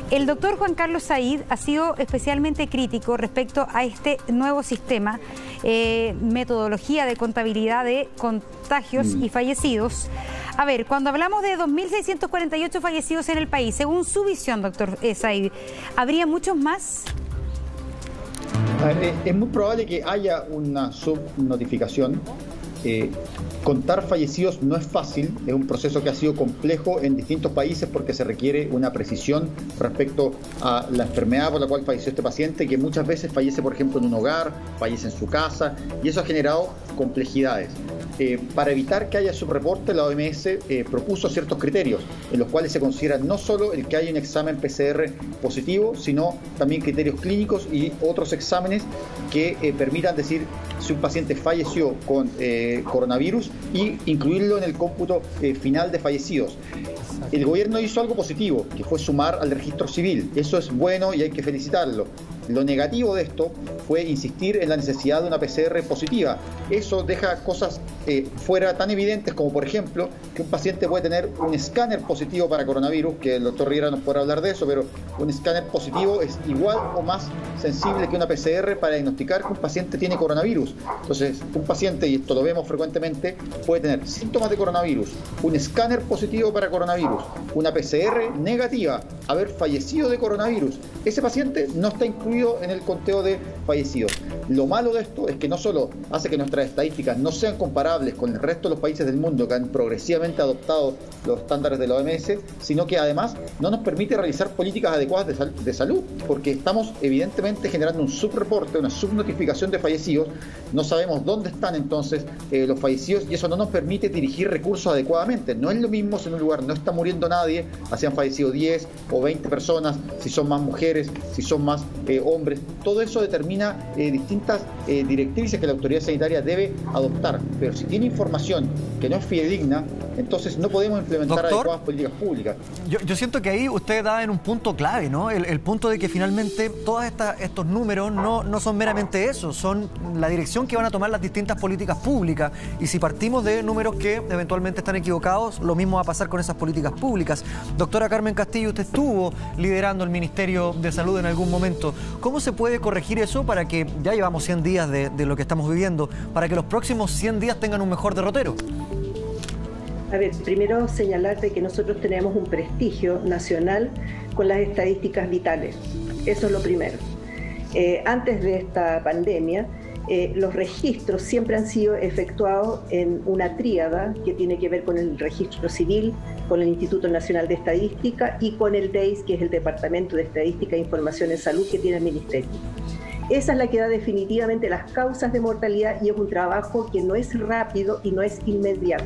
El doctor Juan Carlos Said ha sido especialmente crítico respecto a este nuevo sistema, metodología de contabilidad de contagios y fallecidos. A ver, cuando hablamos de 2.648 fallecidos en el país, según su visión, doctor Said, ¿habría muchos más? Es muy probable que haya una subnotificación. Contar fallecidos no es fácil, es un proceso que ha sido complejo en distintos países porque se requiere una precisión respecto a la enfermedad por la cual falleció este paciente, que muchas veces fallece, por ejemplo, en un hogar, fallece en su casa, y eso ha generado complejidades. Para evitar que haya subreporte, la OMS propuso ciertos criterios en los cuales se considera no solo el que haya un examen PCR positivo, sino también criterios clínicos y otros exámenes que permitan decir si un paciente falleció con coronavirus y incluirlo en el cómputo final de fallecidos. El gobierno hizo algo positivo, que fue sumar al registro civil. Eso es bueno y hay que felicitarlo. Lo negativo de esto fue insistir en la necesidad de una PCR positiva. Eso deja cosas fuera tan evidentes como, por ejemplo, que un paciente puede tener un escáner positivo para coronavirus, que el doctor Rivera nos podrá hablar de eso, pero un escáner positivo es igual o más sensible que una PCR para diagnosticar que un paciente tiene coronavirus. Entonces, un paciente, y esto lo vemos frecuentemente, puede tener síntomas de coronavirus, un escáner positivo para coronavirus, una PCR negativa, haber fallecido de coronavirus. Ese paciente no está incluido en el conteo de fallecidos. Lo malo de esto es que no solo hace que nuestras estadísticas no sean comparables con el resto de los países del mundo que han progresivamente adoptado los estándares de la OMS, sino que además no nos permite realizar políticas adecuadas de salud, porque estamos evidentemente generando un subreporte, una subnotificación de fallecidos. No sabemos dónde están entonces los fallecidos y eso no nos permite dirigir recursos adecuadamente. No es lo mismo si en un lugar no está muriendo nadie, si han fallecido 10 o 20 personas, si son más mujeres, si son más hombres. Todo eso determina distintas directrices que la autoridad sanitaria debe adoptar, pero si tiene información que no es fidedigna, entonces no podemos implementar adecuadas políticas públicas. Yo siento que ahí usted da en un punto clave, ¿no? El punto de que finalmente todos estos números no son meramente eso, son la dirección que van a tomar las distintas políticas públicas. Y si partimos de números que eventualmente están equivocados, lo mismo va a pasar con esas políticas públicas. Doctora Carmen Castillo, usted estuvo liderando el Ministerio de Salud en algún momento. ¿Cómo se puede corregir eso para que, ya llevamos 100 días de lo que estamos viviendo, para que los próximos 100 días tengan un mejor derrotero? A ver, primero señalarte que nosotros tenemos un prestigio nacional con las estadísticas vitales. Eso es lo primero. Antes de esta pandemia, los registros siempre han sido efectuados en una tríada que tiene que ver con el registro civil, con el Instituto Nacional de Estadística y con el DEIS, que es el Departamento de Estadística e Información en Salud que tiene el Ministerio. Esa es la que da definitivamente las causas de mortalidad y es un trabajo que no es rápido y no es inmediato.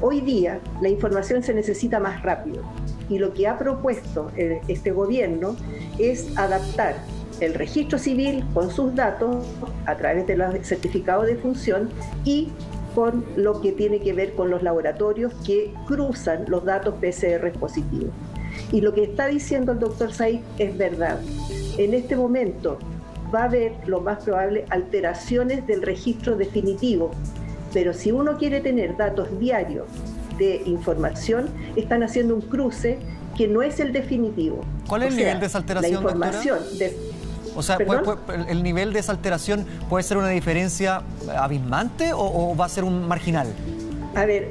Hoy día la información se necesita más rápido y lo que ha propuesto este gobierno es adaptar el registro civil con sus datos a través de los certificados de función y con lo que tiene que ver con los laboratorios que cruzan los datos PCR positivos. Y lo que está diciendo el doctor Said es verdad. En este momento va a haber, lo más probable, alteraciones del registro definitivo, pero si uno quiere tener datos diarios de información, están haciendo un cruce que no es el definitivo. ¿Cuál es el nivel de esa alteración, la información O sea, ¿el nivel de esa alteración puede ser una diferencia abismante o va a ser un marginal? A ver,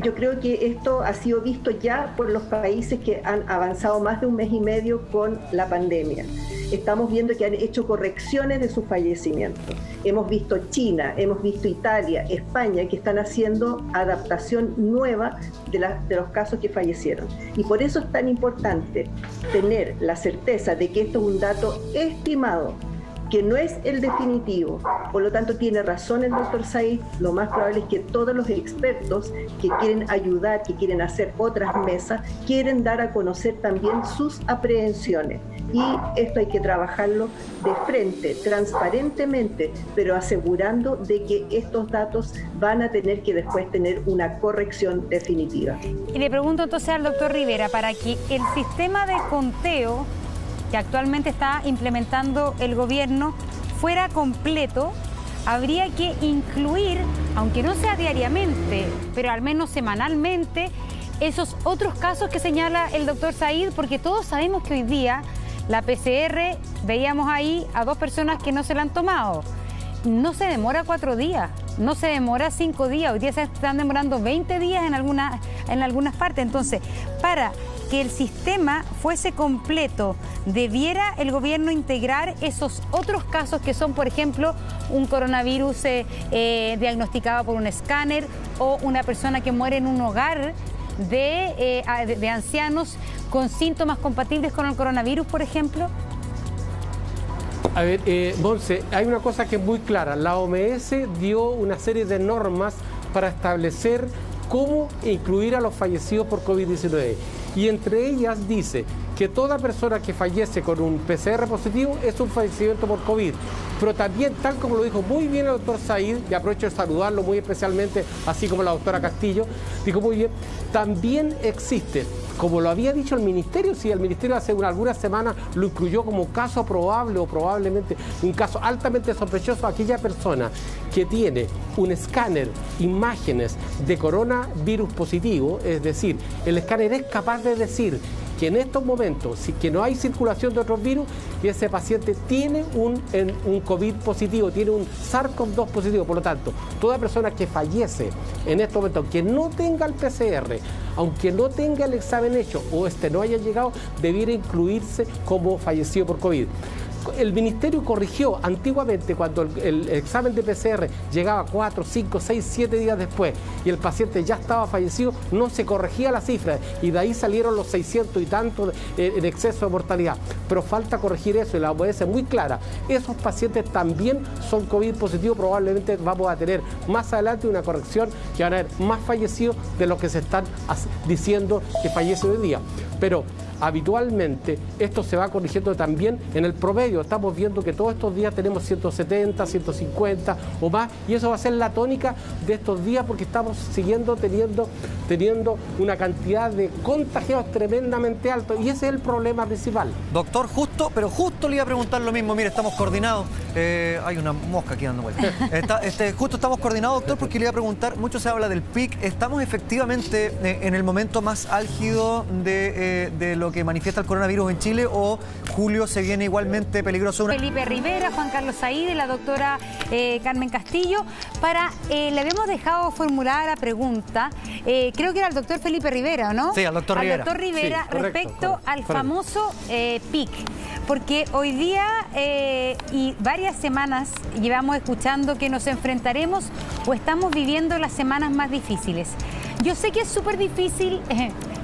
yo creo que esto ha sido visto ya por los países que han avanzado más de un mes y medio con la pandemia. Estamos viendo que han hecho correcciones de sus fallecimientos. Hemos visto China, hemos visto Italia, España, que están haciendo adaptación nueva de los casos que fallecieron. Y por eso es tan importante tener la certeza de que esto es un dato estimado, que no es el definitivo. Por lo tanto, tiene razón el doctor Said. Lo más probable es que todos los expertos que quieren ayudar, que quieren hacer otras mesas, quieren dar a conocer también sus aprehensiones. Y esto hay que trabajarlo de frente, transparentemente, pero asegurando de que estos datos van a tener que después tener una corrección definitiva. Y le pregunto entonces al doctor Rivera, para que el sistema de conteo que actualmente está implementando el gobierno fuera completo, habría que incluir, aunque no sea diariamente, pero al menos semanalmente, esos otros casos que señala el doctor Said, porque todos sabemos que hoy día la PCR, veíamos ahí a 2 personas que no se la han tomado. No se demora 4 días, no se demora 5 días, hoy día se están demorando 20 días en algunas partes. Entonces, para que el sistema fuese completo, debiera el gobierno integrar esos otros casos que son, por ejemplo, un coronavirus diagnosticado por un escáner o una persona que muere en un hogar de ancianos con síntomas compatibles con el coronavirus, por ejemplo. A ver, Monse, hay una cosa que es muy clara. La OMS dio una serie de normas para establecer cómo incluir a los fallecidos por COVID-19. Y entre ellas dice que toda persona que fallece con un PCR positivo es un fallecimiento por COVID. Pero también, tal como lo dijo muy bien el doctor Said, y aprovecho de saludarlo muy especialmente, así como la doctora Castillo, dijo muy bien, también existe, como lo había dicho el Ministerio, si el Ministerio hace algunas semanas lo incluyó como caso probable o probablemente un caso altamente sospechoso, aquella persona que tiene un escáner, imágenes de coronavirus positivo, es decir, el escáner es capaz de decir que en estos momentos, que no hay circulación de otros virus, y ese paciente tiene un COVID positivo, tiene un SARS-CoV-2 positivo. Por lo tanto, toda persona que fallece en estos momentos, aunque no tenga el PCR, aunque no tenga el examen hecho o no haya llegado, debiera incluirse como fallecido por COVID. El Ministerio corrigió antiguamente cuando el examen de PCR llegaba 4, 5, 6, 7 días después y el paciente ya estaba fallecido, no se corregía la cifra y de ahí salieron los 600 y tantos en exceso de mortalidad. Pero falta corregir eso y la OMS es muy clara. Esos pacientes también son COVID positivo, probablemente vamos a tener más adelante una corrección que van a haber más fallecidos de los que se están diciendo que fallecen hoy día. Pero habitualmente esto se va corrigiendo también en el promedio. Estamos viendo que todos estos días tenemos 170, 150 o más, y eso va a ser la tónica de estos días porque estamos siguiendo teniendo una cantidad de contagiados tremendamente alto, y ese es el problema principal. Doctor, justo le iba a preguntar lo mismo. Mire, estamos coordinados. Hay una mosca aquí dando vueltas. Justo estamos coordinados, doctor, porque le iba a preguntar, mucho se habla del pic. ¿Estamos efectivamente en el momento más álgido de lo que manifiesta el coronavirus en Chile, o julio se viene igualmente peligroso? Felipe Rivera, Juan Carlos Said, la doctora Carmen Castillo. Le habíamos dejado formulada la pregunta, creo que era el doctor Felipe Rivera, ¿no? Sí, al doctor Rivera. Al doctor Rivera, sí, respecto al famoso PIC. Porque hoy día y varias semanas llevamos escuchando que nos enfrentaremos o estamos viviendo las semanas más difíciles. Yo sé que es súper difícil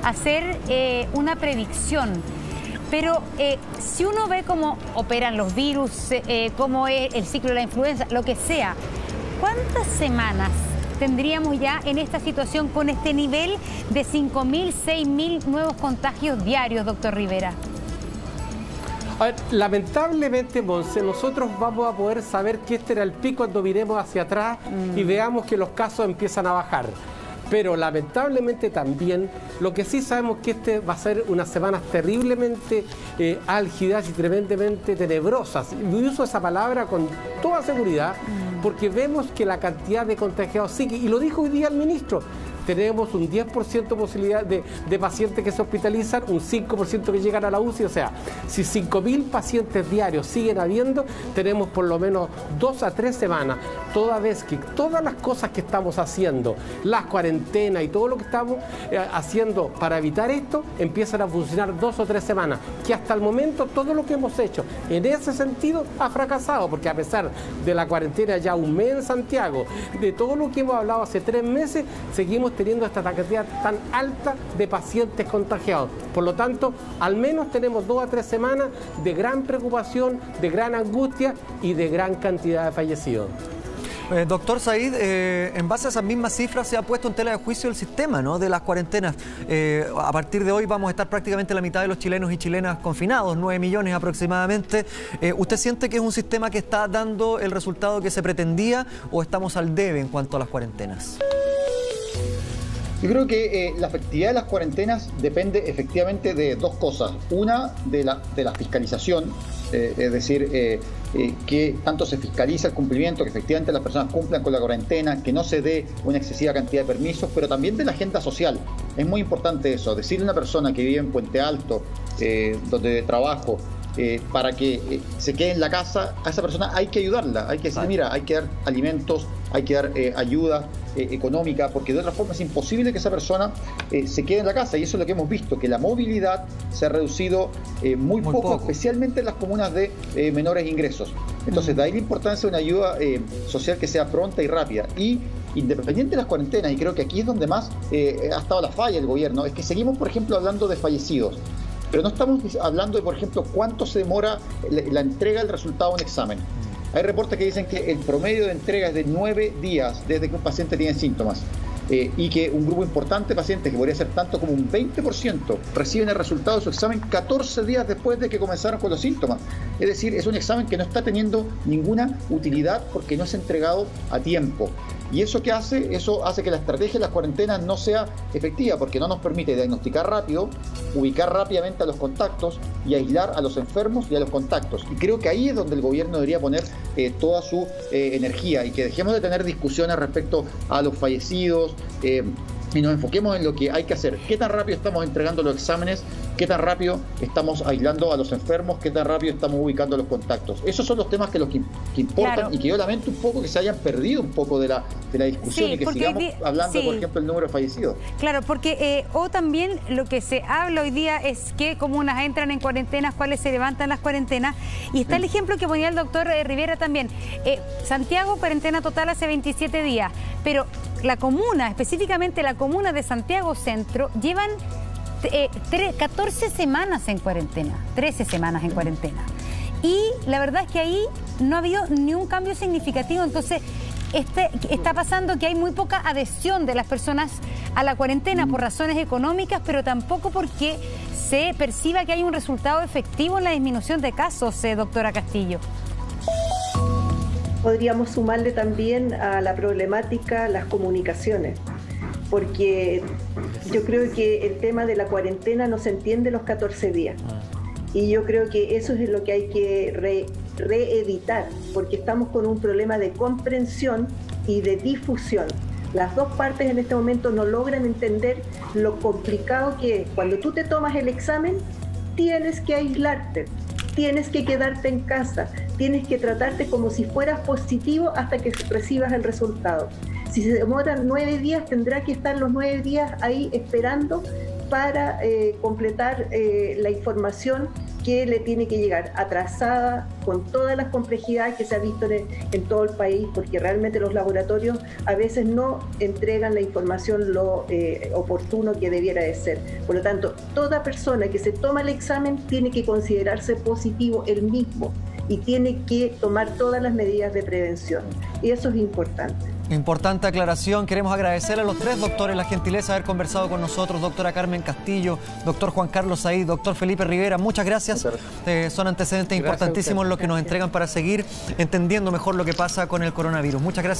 hacer una predicción, pero si uno ve cómo operan los virus, cómo es el ciclo de la influenza, lo que sea, ¿cuántas semanas tendríamos ya en esta situación con este nivel de 5.000, 6.000 nuevos contagios diarios, doctor Rivera? A ver, lamentablemente, Monse, nosotros vamos a poder saber que este era el pico cuando miremos hacia atrás y veamos que los casos empiezan a bajar. Pero lamentablemente también, lo que sí sabemos es que este va a ser unas semanas terriblemente álgidas y tremendamente tenebrosas. Y uso esa palabra con toda seguridad porque vemos que la cantidad de contagiados sigue, y lo dijo hoy día el ministro. Tenemos un 10% posibilidad de pacientes que se hospitalizan, un 5% que llegan a la UCI. O sea, si 5.000 pacientes diarios siguen habiendo, tenemos por lo menos 2 a 3 semanas, toda vez que todas las cosas que estamos haciendo, las cuarentenas y todo lo que estamos haciendo para evitar esto, empiezan a funcionar 2 o 3 semanas, que hasta el momento todo lo que hemos hecho en ese sentido ha fracasado, porque a pesar de la cuarentena ya un mes en Santiago, de todo lo que hemos hablado hace 3 meses, seguimos teniendo esta cantidad tan alta de pacientes contagiados. Por lo tanto, al menos tenemos 2 a 3 semanas de gran preocupación, de gran angustia y de gran cantidad de fallecidos. Doctor Said, en base a esas mismas cifras se ha puesto en tela de juicio el sistema, ¿no?, de las cuarentenas. A partir de hoy vamos a estar prácticamente la mitad de los chilenos y chilenas confinados, 9 millones aproximadamente. ¿Usted siente que es un sistema que está dando el resultado que se pretendía, o estamos al debe en cuanto a las cuarentenas? Yo creo que la efectividad de las cuarentenas depende efectivamente de dos cosas. Una, de la fiscalización, es decir, que tanto se fiscaliza el cumplimiento, que efectivamente las personas cumplan con la cuarentena, que no se dé una excesiva cantidad de permisos, pero también de la agenda social. Es muy importante eso, decirle a una persona que vive en Puente Alto, donde trabajo, para que se quede en la casa, a esa persona hay que ayudarla, hay que decir, mira, hay que dar alimentos, hay que dar ayuda económica, porque de otra forma es imposible que esa persona se quede en la casa, y eso es lo que hemos visto, que la movilidad se ha reducido muy poco, especialmente en las comunas de menores ingresos. Entonces, de ahí la importancia de una ayuda social que sea pronta y rápida. Y independiente de las cuarentenas, y creo que aquí es donde más ha estado la falla del gobierno, es que seguimos, por ejemplo, hablando de fallecidos. Pero no estamos hablando de, por ejemplo, cuánto se demora la entrega del resultado de un examen. Hay reportes que dicen que el promedio de entrega es de 9 días desde que un paciente tiene síntomas. Y que un grupo importante de pacientes, que podría ser tanto como un 20%, reciben el resultado de su examen 14 días después de que comenzaron con los síntomas. Es decir, es un examen que no está teniendo ninguna utilidad porque no es entregado a tiempo. ¿Y eso qué hace? Eso hace que la estrategia de las cuarentenas no sea efectiva, porque no nos permite diagnosticar rápido, ubicar rápidamente a los contactos y aislar a los enfermos y a los contactos. Y creo que ahí es donde el gobierno debería poner toda su energía, y que dejemos de tener discusiones respecto a los fallecidos, y nos enfoquemos en lo que hay que hacer. ¿Qué tan rápido estamos entregando los exámenes? ¿Qué tan rápido estamos aislando a los enfermos? ¿Qué tan rápido estamos ubicando los contactos? Esos son los temas que importan, claro. Y que yo lamento un poco que se hayan perdido un poco de la discusión, y que sigamos hablando, por ejemplo, el número de fallecidos. Claro, porque o también lo que se habla hoy día es qué comunas entran en cuarentenas, cuáles se levantan las cuarentenas, y está el ejemplo que ponía el doctor Rivera también. Santiago, cuarentena total hace 27 días, pero la comuna, específicamente la comuna de Santiago Centro, llevan 14 semanas en cuarentena, 13 semanas en cuarentena. Y la verdad es que ahí no ha habido ni un cambio significativo. Entonces, está pasando que hay muy poca adhesión de las personas a la cuarentena por razones económicas, pero tampoco porque se perciba que hay un resultado efectivo en la disminución de casos, doctora Castillo. Podríamos sumarle también a la problemática las comunicaciones, porque yo creo que el tema de la cuarentena no se entiende los 14 días. Y yo creo que eso es lo que hay que reeditar, porque estamos con un problema de comprensión y de difusión. Las dos partes en este momento no logran entender lo complicado que es. Cuando tú te tomas el examen, tienes que aislarte, tienes que quedarte en casa, tienes que tratarte como si fueras positivo hasta que recibas el resultado. Si se demoran 9 días, tendrá que estar los 9 días ahí esperando para completar la información que le tiene que llegar, atrasada, con todas las complejidades que se ha visto en todo el país, porque realmente los laboratorios a veces no entregan la información lo oportuno que debiera de ser. Por lo tanto, toda persona que se toma el examen tiene que considerarse positivo él mismo y tiene que tomar todas las medidas de prevención. Y eso es importante. Importante aclaración. Queremos agradecerle a los tres doctores la gentileza de haber conversado con nosotros. Doctora Carmen Castillo, doctor Juan Carlos Said, doctor Felipe Rivera. Muchas gracias. Son antecedentes importantísimos los que nos entregan para seguir entendiendo mejor lo que pasa con el coronavirus. Muchas gracias.